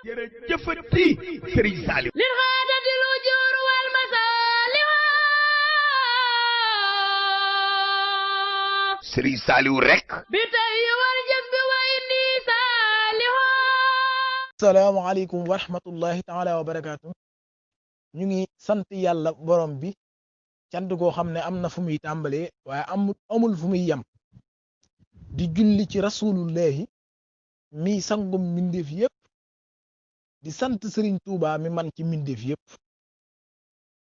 jërëjëfati Serigne Saliou lil xaadati lu juur wal masaaliha Serigne Saliou rek bi tey wal jës bi way indi saaliha. asalaamaaleykum wa rahmatullahi taala wa barakaatu. ñu ngi sant yàlla borom bi cant goo xam ne am na fu muy tàmbalee waaye amul fu muy yem di julli ci rasulullahi mi sangum mbindeef yëpp di sant Serigne Touba mi man ci mbindeef yëpp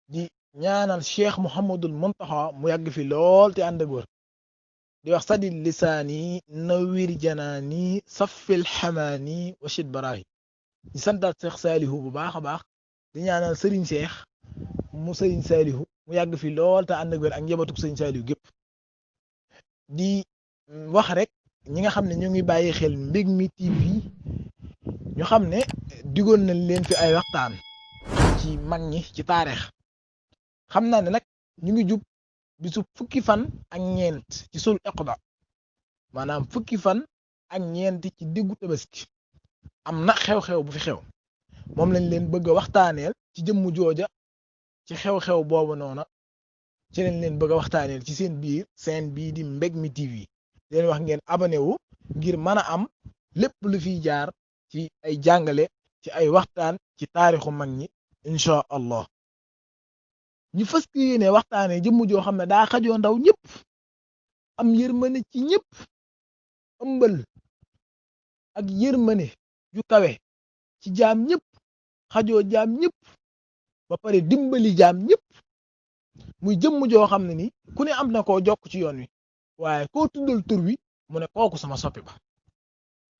di ñaanal Cheikh Mouhamadul Muntaxa mu yàgg fi lool te ànd ak wër di wax sadid lisaani nawir janaani saffil xamaani washid baraahi di santaat Cheikh Salihu bu baax a baax di ñaanal Serigne Cheikh mu Serigne Salihu mu yàgg fi lool te ànd ak wér ak njabootug Serigne Salihu gépp di wax rek ñi nga xam ne ñu ngi bàyyi xel Mbegmi TV ñu xam ne digoon nañ leen fi ay waxtaan ci mag ñi ci taarix xam naa ne nag ñu ngi jub bisu fukki fan ak ñeent ci sul iqda maanaam fukki fan ak ñeent ci diggu tabaski am na xew-xew bu fi xew moom lañ leen bëgg a waxtaaneel ci jëmm jooja ci xew-xew boobu noona ci lañ leen bëgg a waxtaaneel ci seen biir seen bii di Mbegmi TV leen wax ngeen abonné wu ngir mën a am lépp lu fiy jaar ci ay jàngale ci ay waxtaan ci taarixu mag ñi incha allah ñu fas yéene waxtaanee jëmm joo xam ne daa xajoo ndaw ñëpp am yërmane ci ñëpp ëmbal ak yërmane ju kawe ci jaam ñëpp xajoo jaam ñëpp ba pare dimbali jaam ñëpp muy jëmm joo xam ne ni ku ne am na koo jokk ci yoon wi waaye koo tuddal tur wi mu ne kooku sama soppi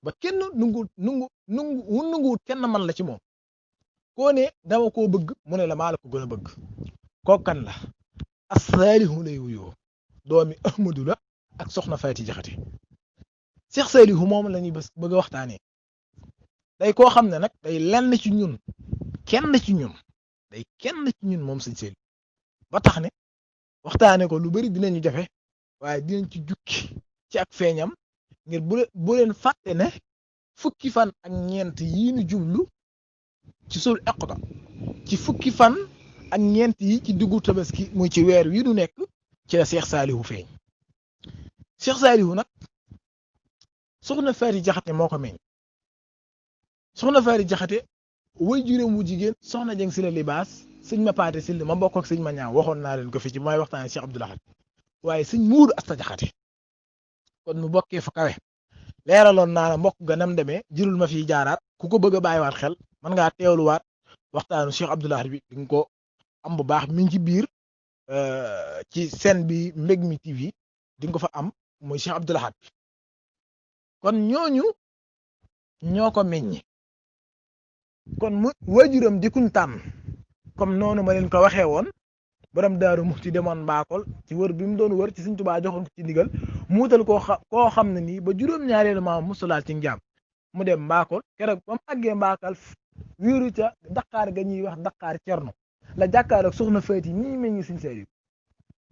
ba kenn nunguwut kenn man la ci moom koo ne dama koo bëgg mu ne la maa la ko gën a bëgg kooku kan la as-Saalihu lay wuyoo doomi Ahmadu la ak soxna Faati Jaxate Cheikh Salihu moom la ñuy bëgg a waxtaanee day koo xam ne nag day lenn ci ñun kenn ci ñun day kenn ci ñun moom sëñ Salihu ba tax ne waxtaanee ko lu bari dinañu jafe waaye dinañ ci jukki ci ak feeñam ngir bu leen fàtte ne fukki fan ak ñeent yii ñu jublu ci sul iqda ci fukki fan ak ñeent yi ci diggu tabaski muy ci weer wi du nekk ci la Cheikh Salihu feeñ Cheikh Salihu nag soxna Faati Jaxate moo ko meññ soxna Faati Jaxate way juróom wu jigéen soxna Jeng si la libaas sëñ ma paate si ma bokk ak sëñ ma ñaaw waxoon naa leen ko fi ci may waxtaane Cheikh Abdoul Ahad waaye sëñ Muudu Asta Jaxate kon mu bokkee fa kawe leeraloon naa la mbokk ga nam demee jërul ma fiy jaaraat ku ko bëgg a bàyyiwaat xel mën ngaa teewluwaat waxtaanu Cheikh Abdoul Ahad bi di nga ko am bu baax mi ngi ci biir ci seen bi Mbegmi TV di nga ko fa am muy Cheikh Abdoul Ahad bi kon ñooñu ñoo ko meññi kon mu waajuram di kuñ tànn comme noonu ma leen ko waxee woon borom Daaru Muxti demoon Mbaakol ci wër bi mu doon wër ci Sëñ Tuubaa joxoon ko ci ndigal mu wutal koo xam ne nii ba juróom-ñaareelu maam musulaal ci njaam mu dem Mbaakol keroog ba mu àggee Mbaakal wiiru ca Dakar ga ñuy wax Dakar Cerno la jàkkaar ak soxna Faati mii meññi Sëñ Saliou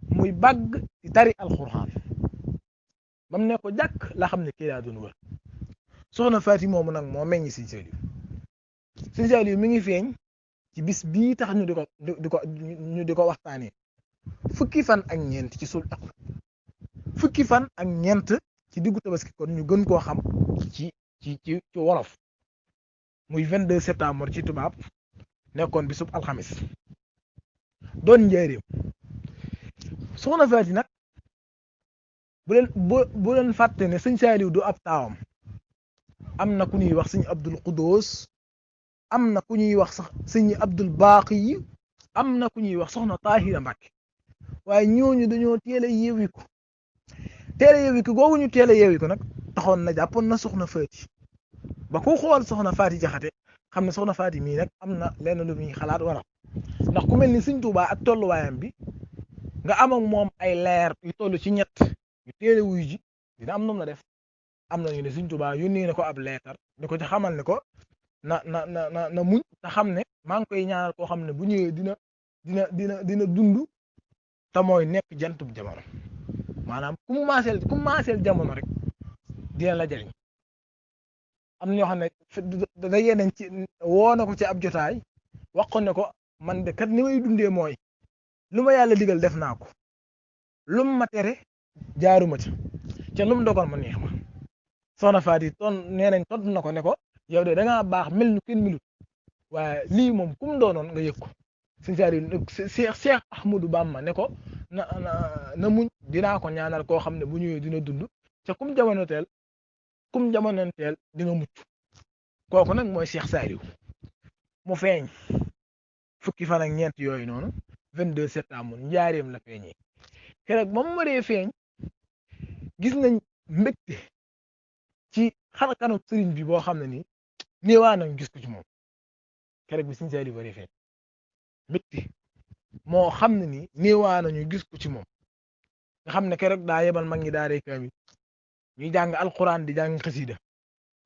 muy bàgg ci tari alxuraan ba mu ne ko jàkk la xam ne kii daa doon wër soxna Faati moomu nag moo meññi Sëñ Saliou Sëñ Saliou mi ngi feeñ ci bis bii tax ñu di ko waxtaanee fukki fan ak ñeent ci sul iqda fukki fan ak ñeent ci diggu tabaski kon ñu gën koo xam ci wolof muy 22 septembre ci tubaab nekkoon bisub alxamis doon njaareem soxna Faati nag bu leen fàtte ne Sëñ Saliou du ab taawam am na ku ñuy wax Sëñ Abdul Quddus am na ku ñuy wax sax Sëñ Abdul Baaqi yi am na ku ñuy wax soxna Taahira Mbàkke waaye ñooñu dañoo teel a yeewiku googu ñu teel a yeewiku nag taxoon na jàppoon na soxna Faati ba ku xool soxna Faati Jaxate xam ne soxna Faati mii nag am na lenn lu muy xalaat wala ndax ku mel ni Sëñ Tuubaa ak tolluwaayam bi nga am ak moom ay leer yu toll ci ñett yu teel a wuyu ji dina am noonu la def am na ñu ne Sëñ Tuubaa yónnee na ko ab leetar di ko ci xamal ne ko na muñ te xam ne maa ngi koy ñaanal koo xam ne bu ñëwee dina dund te mooy nekk jantub jamono maanaam ku mu maaseel jamono rek dina la jariñ am na ñoo xam ne da yeneen ci woo na ko ci ab jotaay wax ko ne ko man de kat ni may dundee mooy lu ma yàlla digal def naa ko lu ma tere jaaruma ca lu mu dogal ma neex ma soxna Faati nee nañ tontu na ko ne ko yow de da ngaa baax mel nu kenn milut waaye lii moom kum doonoon nga yëg ko sëñ Saaliw Cheikh Ahmadou Bamba ne ko na muñ dinaa ko ñaanal koo xam ne bu ñëwee dina dund ca kum jamonoonteel di nga mucc kooku nag mooy Cheikh Saaliw mu feeñ fukki fan ak ñeent yooyu noonu 22 septembre njaareem la feeñee keroog ba mu waree feeñ gis nañ mbégte ci xar kanam sëriñ bi boo xam ne nii néewaa nañ gis ko ci moom keroog bi sëñ Saaliw waree feeñ mbégte moo xam ne nii néewaa nañu gis ko ci moom nga xam ne keroog daa yebal mag ñi daaray kaamil ñuy jàng alquran di jàng xasida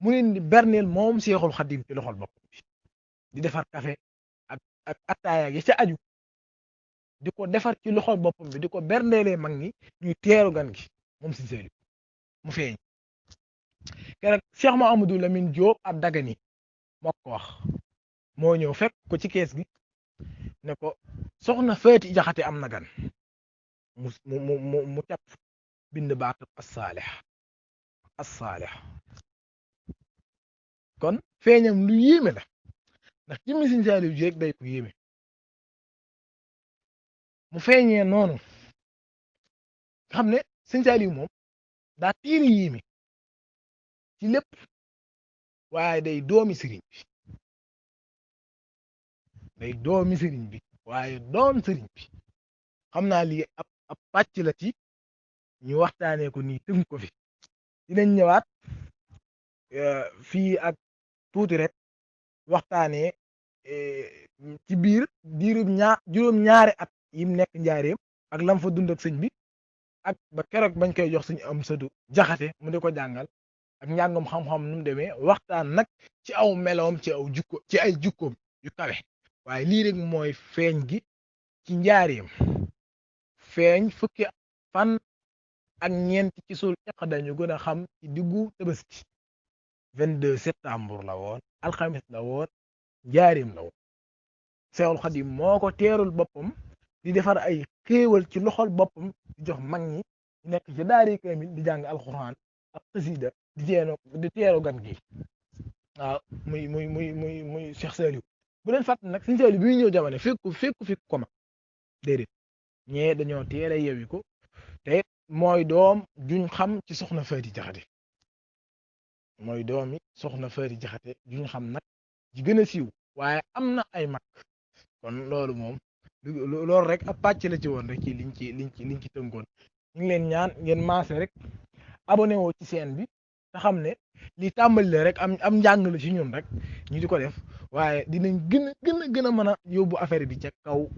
mu leen di berneel moom Seexul Xadim ci loxol bopp bi di defar café ak attaaya ya ca aju di ko defar ci loxol boppam bi di ko berndeelee mag ñi ñuy teeru gan gi moom sëñ Saaliw mu feeñ keroog Cheikh Mouhamadou Lamine Diop ak Dagana moo ko wax moo ñëw fekk ko ci kees gi ne ko soxna Faati Jaxate am na gan mu cap bind baatab as-saalih kon feeñam lu yéeme la ndax jëmmi sëñ Saaliw ji rek day ko yéeme mu feeñee noonu nga xam ne sëñ Saaliw moom daa tiiri yéeme ci lépp waaye day doomi sëriñ bi waaye doon sëriñ bi xam naa lii ab pàcc la ci ñu waxtaanee ko nii tënk ko fi dinañ ñëwaat fii ak tuuti rek waxtaanee ci diirub juróom-ñaari at yim nekk njaareem ak lam fa dund ak sëñ bi ak ba keroog bañ koy jox sëñ Amsadu Jaxate mu di ko jàngal ak njàngam xam-xam nu mu demee waxtaan nag ci aw meloom ci ay jukkoom yu kawe waaye lii rek mooy feeñ gi ci njaareem feeñ fukki fan ak ñeent ci sul iqda ñu gën a xam ci diggu Tabaski 22 septembre la woon alxamis la woon njaareem la woon Seexul Xadim moo ko teerul boppam di defar ay xéewal ci loxol boppam di jox mag ñi nekk ci daari kaamil di jàng alxuraan ak xasida di teeru gan gi waaw muy Cheikh Saaliw bu leen fàtt nag sëñ Saaliw bi muy ñëw jamono fekku fi ko ma déedéet ñee dañoo teel a yewi ko te mooy doom juñ xam ci soxna Faati Jaxate mooy doomi soxna Faati Jaxate juñ xam nag ji gën a siiw waaye am na ay mag kon loolu moom loolu rek ab pàcc la ci woon rek ci liñ ci tënkoon ñu ngi leen ñaan ngeen maase rek abonné woo ci chaîne bi te xam ne li tàmbali la rek am njàng la ci ñun rek ñu di ko def waaye dinañ gën a mën a yóbbu affaire bi ca kaw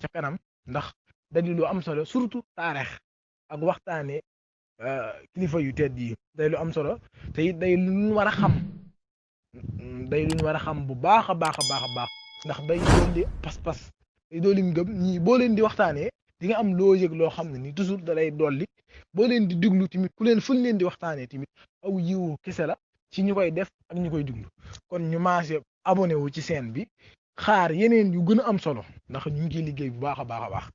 ca kanam ndax dañu lu am solo surtout taarix ak waxtaane kilifa yu tedd yi day lu am solo te it day lu ñu war a xam bu baax a baax ndax day dolli pas-pas day dolli ngëm ñii boo leen di waxtaanee di nga am loo yëg loo xam ne ni toujours da lay dolli boo leen di diglu tamit ku leen fuñ leen di waxtaanee tamit aw yiwu kese la ci ñu koy def ak ñu koy diglu kon ñu maase abonné wu ci chaîne bi xaar yeneen yu gën a am solo ndax ñu ngi liggéey bu baax a baax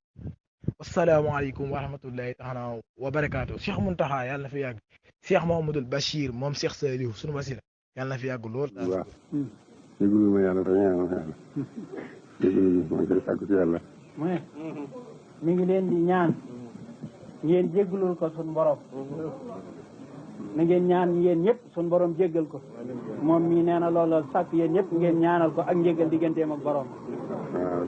wasalaamaaleykum wa rahmatullahi taala wa barakaatu Cheikh Muntaxa yàlla na fi yàgg Cheikh Mouhamadoul Bachir moom Cheikh Saaliw sunu wasila yàlla na fi yàgg lool. waaw jégalu ma yàlla dañuy ñaanal yàlla jégalu ma koy sàkku ci yàlla. mi ngi leen di ñaan ngeen jégalul ko sun borom na ngeen ñaan yéen ñëpp sun borom jéggal ko moom mii nee na loolu sàkk yéen ñëpp ngeen ñaanal ko ak njéggal digganteem ak borom. waaw